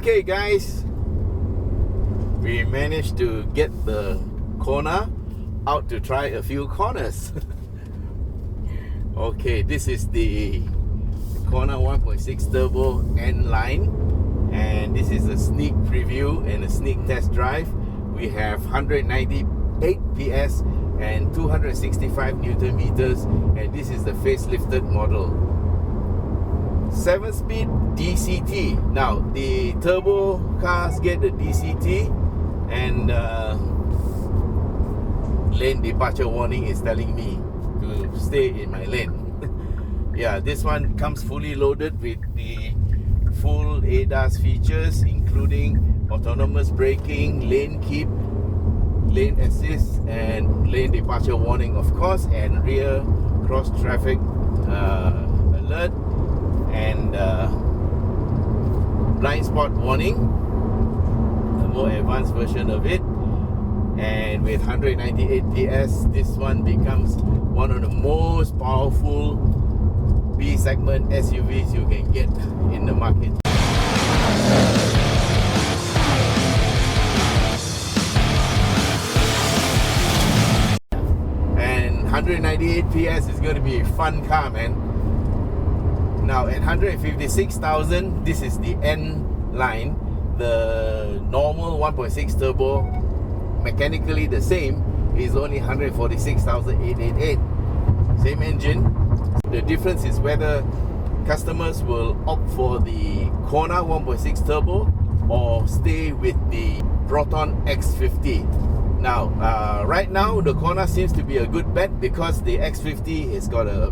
Okay guys, we managed to get the Kona out to try a few corners. Okay, this is the Kona 1.6 Turbo N line, and this is a sneak preview and a sneak test drive. We have 198 PS and 265 Newton meters, and this is the facelifted model. 7-speed DCT. Now the turbo cars get the DCT, and lane departure warning is telling me to stay in my lane. Yeah, this one comes fully loaded with the full ADAS features, including autonomous braking, lane keep, lane assist, and lane departure warning, of course, and rear cross traffic alert, and blind spot warning, a more advanced version of it. And with 198 PS, this one becomes one of the most powerful B segment SUVs you can get in the market. And 198 PS is going to be a fun car, man. Now at 156,000, this is the N line. The normal 1.6 turbo, mechanically the same, is only 146,888. Same engine. The difference is whether customers will opt for the Kona 1.6 turbo or stay with the Proton X50. Now, right now the Kona seems to be a good bet because the X50 has got a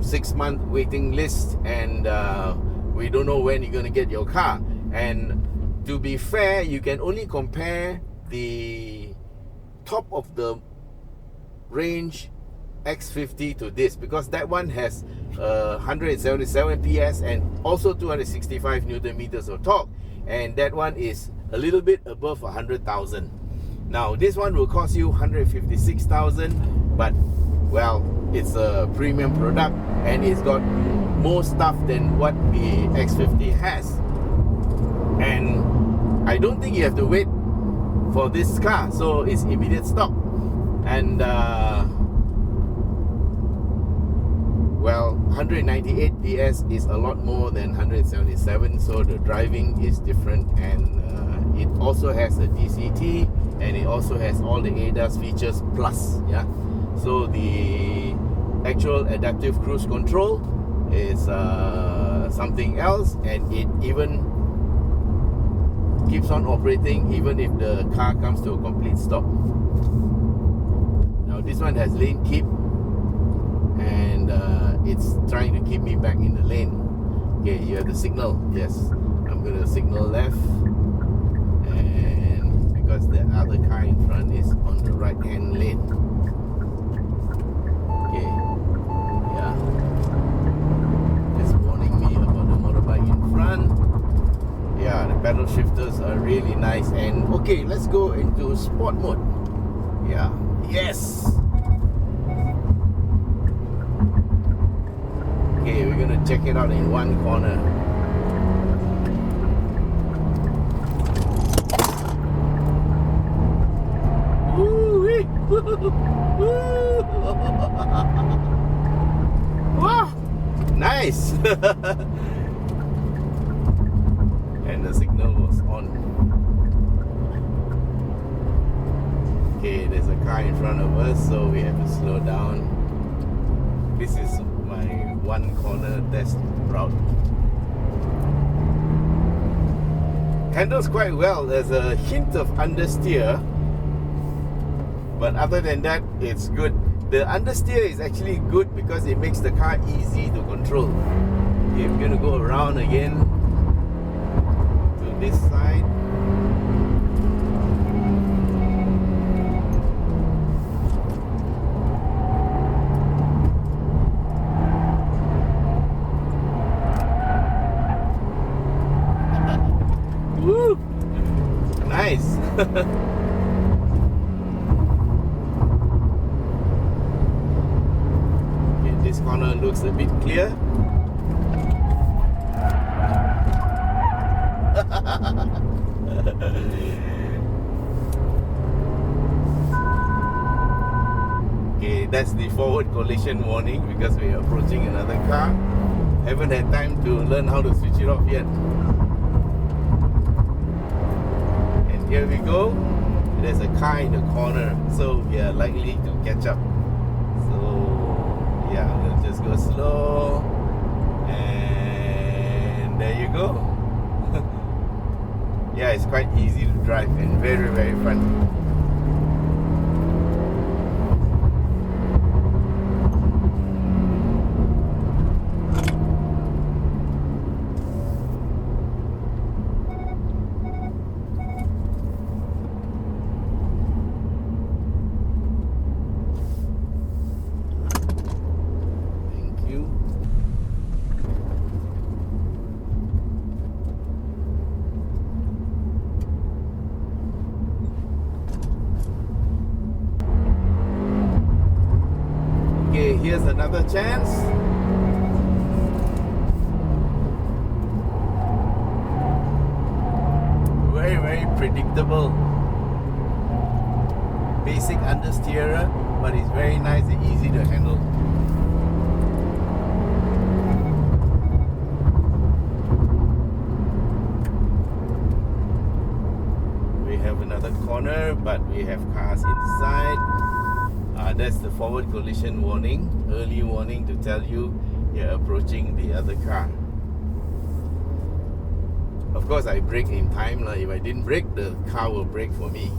6-month waiting list, and we don't know when you're going to get your car. And to be fair, you can only compare the top of the range X50 to this, because that one has 177 PS and also 265 Newton meters of torque, and that one is a little bit above 100,000. Now this one will cost you 156,000, but well, it's a premium product and it's got more stuff than what the X50 has. And I don't think you have to wait for this car, so it's immediate stock. And well, 198 PS is a lot more than 177, so the driving is different, and it also has a DCT, and it also has all the ADAS features plus, yeah. So the actual adaptive cruise control is something else, and it even keeps on operating even if the car comes to a complete stop. Now this one has lane keep, and it's trying to keep me back in the lane. Okay, you have the signal. Yes, I'm going to signal left, and because the other car in front is on the right hand lane. Okay, yeah, it's warning me about the motorbike in front. Yeah, the pedal shifters are really nice. And okay, let's go into sport mode. Yeah, yes. Okay, we're gonna check it out in one corner. Woo-wee. Wow, nice. And the signal was on. Okay, there's a car in front of us, so we have to slow down. This is my one corner test route. Handles quite well. There's a hint of understeer, but other than that, it's good. The understeer is actually good because it makes the car easy to control. Okay, we're gonna go around again to this side. Woo! Nice. Okay, this corner looks a bit clear. Okay, that's the forward collision warning because we are approaching another car. Haven't had time to learn how to switch it off yet. And here we go. There's a car in the corner, so we are likely to catch up. So yeah, we'll just go slow. And there you go. Yeah, it's quite easy to drive and very, very fun. Okay, here's another chance. Very, very predictable. Basic understeerer, but it's very nice and easy to handle. We have another corner, but we have cars inside. That's the forward collision warning, early warning to tell you you're approaching the other car. Of course, I brake in time. If I didn't brake, the car will brake for me.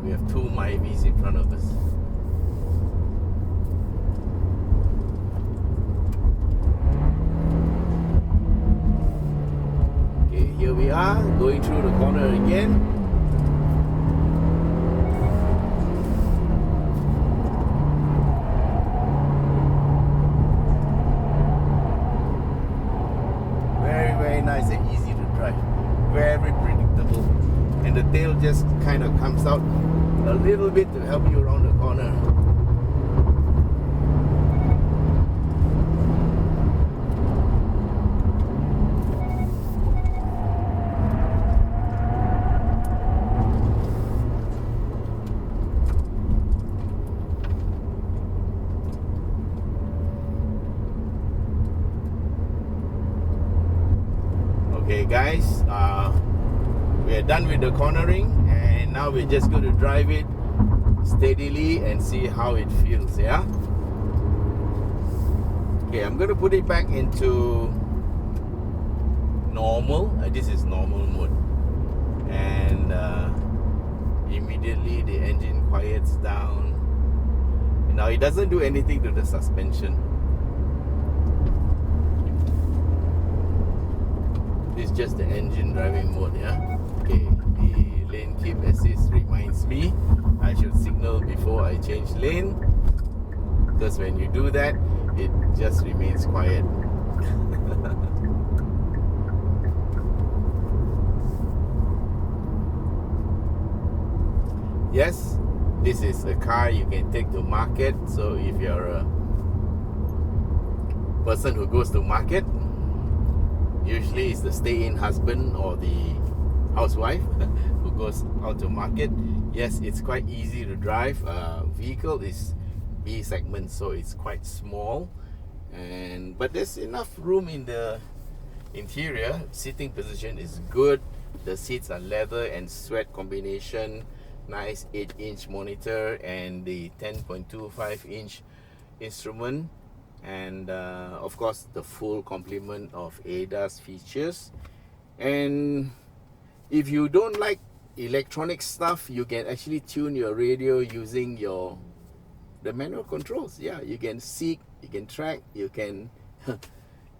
We have two Myvis in front of us. Okay, here we are, going through the corner again. Nice and easy to drive, very predictable, and the tail just kind of comes out a little bit to help you around the corner. Okay guys, we are done with the cornering and now we're just going to drive it steadily and see how it feels, yeah? Okay, I'm going to put it back into normal. This is normal mode. And immediately the engine quiets down. Now it doesn't do anything to the suspension. It's just the engine driving mode, yeah? Okay, the lane keep assist reminds me I should signal before I change lane, because when you do that, it just remains quiet. Yes, this is a car you can take to market, so if you're a person who goes to market, usually it's the stay-in husband or the housewife who goes out to market. Yes, it's quite easy to drive. Vehicle is B segment, so it's quite small, but there's enough room in the interior. Sitting position is good. The seats are leather and sweat combination. Nice 8-inch monitor and the 10.25-inch instrument. And of course the full complement of ADAS features. And if you don't like electronic stuff, you can actually tune your radio using the manual controls. Yeah, you can seek, you can track, you can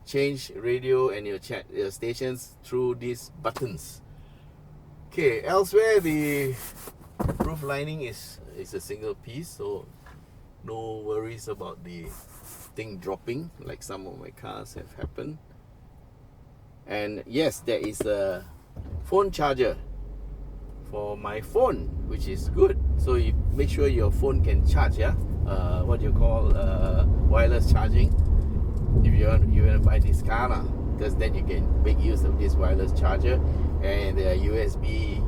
change radio and your stations through these buttons. Okay, elsewhere the roof lining is a single piece, so no worries about the thing dropping like some of my cars have happened. And yes, there is a phone charger for my phone, which is good. So you make sure your phone can charge, yeah? What you call wireless charging if you want to buy this car. because then you can make use of this wireless charger, and there are USB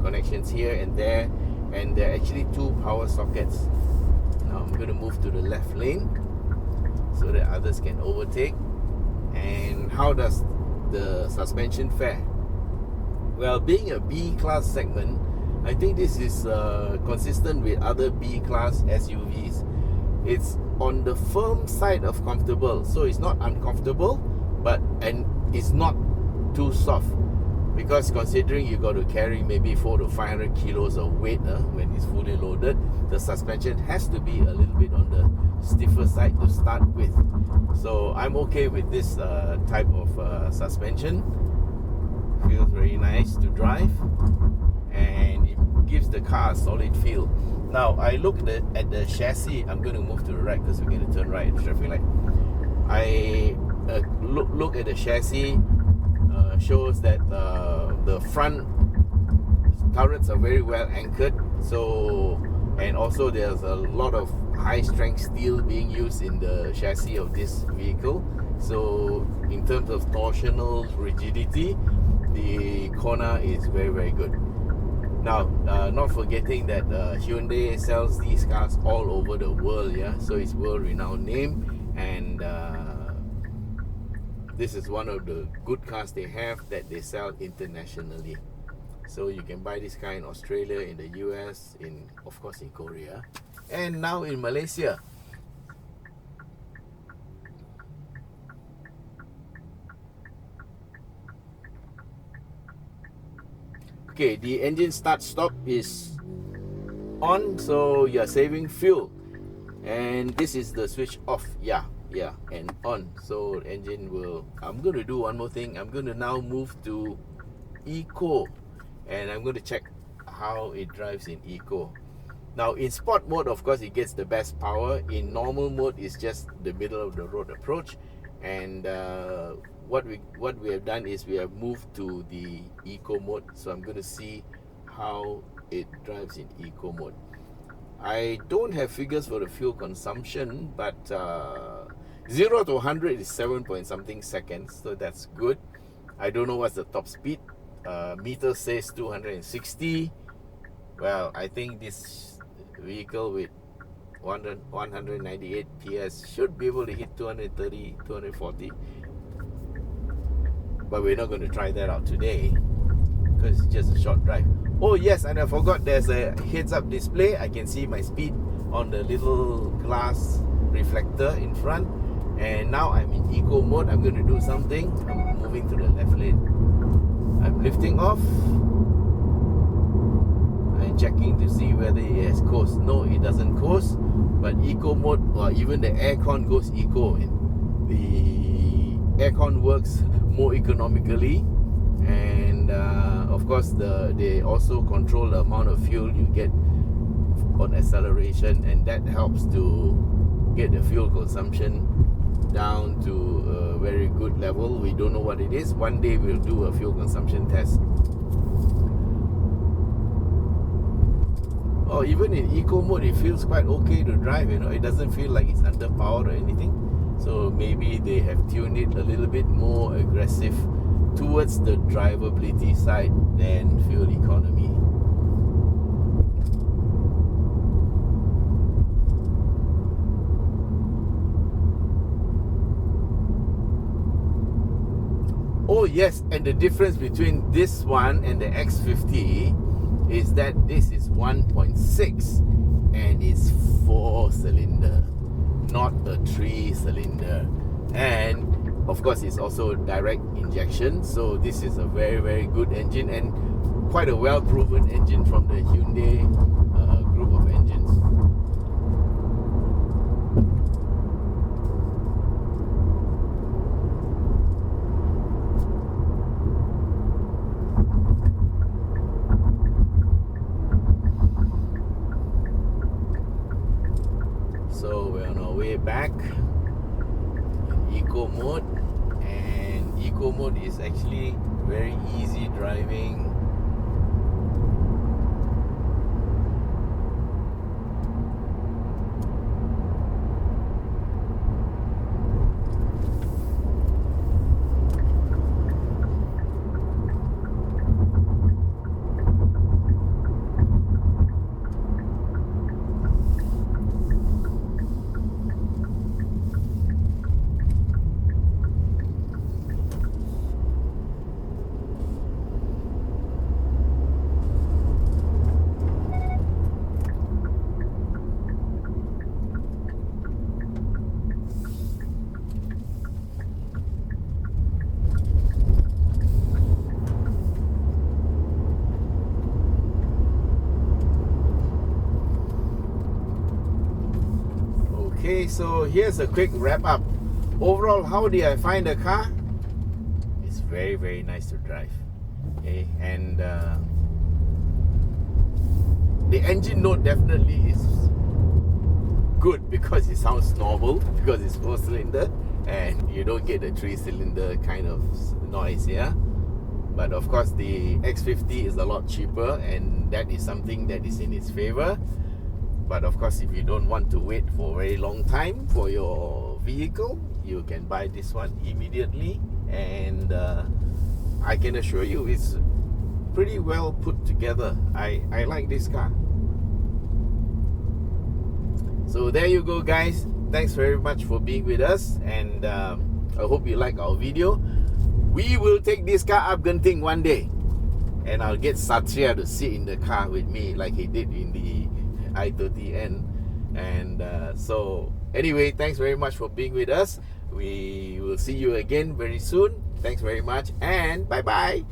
connections here and there, and there are actually 2 power sockets. Now I'm going to move to the left lane so that others can overtake. And how does the suspension fare? Well, being a B class segment, I think this is consistent with other B class SUVs. It's on the firm side of comfortable, so it's not uncomfortable, and it's not too soft, because considering you got to carry maybe 400 to 500 kilos of weight when it's fully loaded, the suspension has to be a little bit on the stiffer side to start with. So I'm okay with this type of suspension. Feels very nice to drive, and it gives the car a solid feel. Now I look at the chassis. I'm going to move to the right because we're going to turn right at the traffic light. I look at the chassis. Shows that the front turrets are very well anchored, and also there's a lot of high strength steel being used in the chassis of this vehicle. So in terms of torsional rigidity, the Kona is very, very good. Now, not forgetting that Hyundai sells these cars all over the world, so it's world-renowned name, and this is one of the good cars they have that they sell internationally. So you can buy this car in Australia, in the US, of course in Korea, and now in Malaysia. Okay, the engine start-stop is on, so you're saving fuel. And this is the switch off, and on. So engine will... I'm going to do one more thing. I'm going to now move to Eco, and I'm going to check how it drives in Eco. Now in sport mode, of course, it gets the best power. In normal mode, it's just the middle of the road approach. And what we have done is we have moved to the Eco mode. So I'm going to see how it drives in Eco mode. I don't have figures for the fuel consumption, but 0 to 100 is 7 point something seconds, so that's good. I don't know what's the top speed. Meter says 260. Well, I think this vehicle with 198 PS should be able to hit 230, 240. But we're not going to try that out today because it's just a short drive. Oh yes, and I forgot there's a heads-up display. I can see my speed on the little glass reflector in front. And now I'm in Eco mode. I'm going to do something. I'm moving to the left lane. I'm lifting off. I'm checking to see whether it has coast. No, it doesn't coast. But Eco mode, or even the aircon goes Eco. And the aircon works more economically. And of course they also control the amount of fuel you get on acceleration, and that helps to get the fuel consumption down to a very good level. We don't know what it is. One day we'll do a fuel consumption test. Oh, even in Eco mode it feels quite okay to drive, it doesn't feel like it's underpowered or anything. So maybe they have tuned it a little bit more aggressive towards the drivability side than fuel economy. Oh yes, and the difference between this one and the X50 is that this is 1.6 and it's 4-cylinder, not a 3-cylinder. And of course it's also direct injection, so this is a very, very good engine and quite a well-proven engine from the Hyundai group of engines. So we're on our way back in Eco mode, and Eco mode is actually very easy driving. Okay, so here's a quick wrap up. Overall, how did I find the car? It's very, very nice to drive. Okay, and the engine note definitely is good because it sounds normal, because it's 4-cylinder and you don't get the 3-cylinder kind of noise, yeah. But of course the X50 is a lot cheaper, and that is something that is in its favor. But of course, if you don't want to wait for a very long time for your vehicle, you can buy this one immediately, and I can assure you it's pretty well put together. I like this car. So there you go, guys. Thanks very much for being with us, and I hope you like our video. We will take this car up Genting one day, and I'll get Satya to sit in the car with me like he did in the i30N. And so anyway, thanks very much for being with us. We will see you again very soon. Thanks very much, and bye bye.